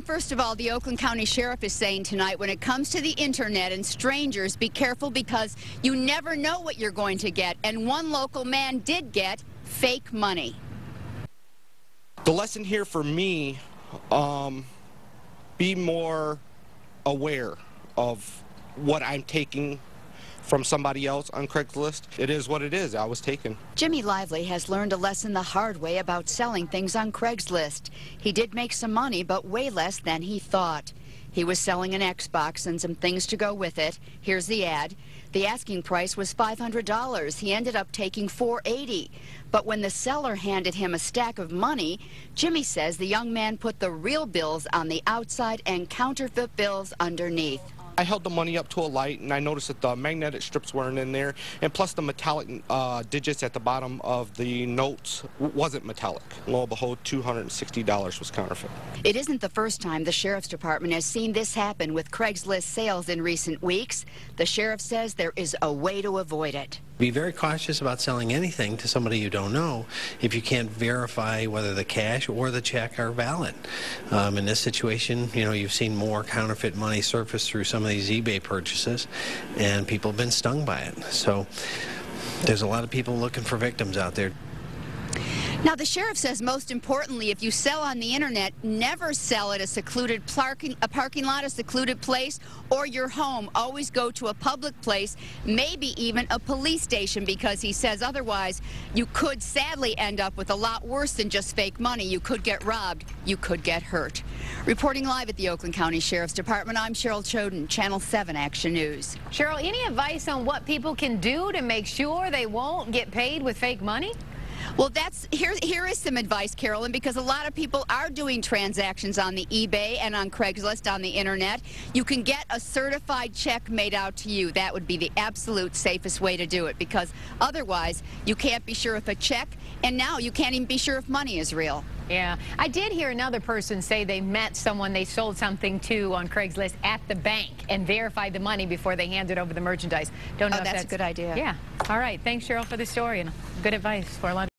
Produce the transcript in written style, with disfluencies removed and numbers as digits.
first of all, the Oakland County Sheriff is saying tonight, when it comes to the internet and strangers, be careful because you never know what you're going to get. And one local man did get fake money. The lesson here for me, be more aware of what I'm taking from somebody else on Craigslist. It is what it is. I was taken. Jimmy Lively has learned a lesson the hard way about selling things on Craigslist. He did make some money, but way less than he thought. He was selling an Xbox and some things to go with it. Here's the ad. The asking price was $500. He ended up taking $480. But when the seller handed him a stack of money, Jimmy says the young man put the real bills on the outside and counterfeit bills underneath. I held the money up to a light, and I noticed that the magnetic strips weren't in there, and plus the metallic digits at the bottom of the notes wasn't metallic. Lo and behold, $260 was counterfeit. It isn't the first time the Sheriff's Department has seen this happen with Craigslist sales in recent weeks. The Sheriff says there is a way to avoid it. Be very cautious about selling anything to somebody you don't know if you can't verify whether the cash or the check are valid. In this situation, you know, you've seen more counterfeit money surface through some of these eBay purchases, and people have been stung by it. So there's a lot of people looking for victims out there. Now, the Sheriff says most importantly, if you sell on the internet, never sell at a secluded parking lot, a secluded place, or your home. Always go to a public place, maybe even a police station, because he says otherwise you could sadly end up with a lot worse than just fake money. You could get robbed. You could get hurt. Reporting live at the Oakland County Sheriff's Department, I'm Cheryl Choden, Channel 7 Action News. Cheryl, any advice on what people can do to make sure they won't get paid with fake money? Well, here is some advice, Carolyn, because a lot of people are doing transactions on the eBay and on Craigslist on the internet. You can get a certified check made out to you. That would be the absolute safest way to do it, because otherwise you can't be sure if a check, and now you can't even be sure if money is real. Yeah, I did hear another person say they met someone they sold something to on Craigslist at the bank and verified the money before they handed over the merchandise. Don't know if that's a good idea. Yeah. All right. Thanks, Cheryl, for the story and good advice for a lot of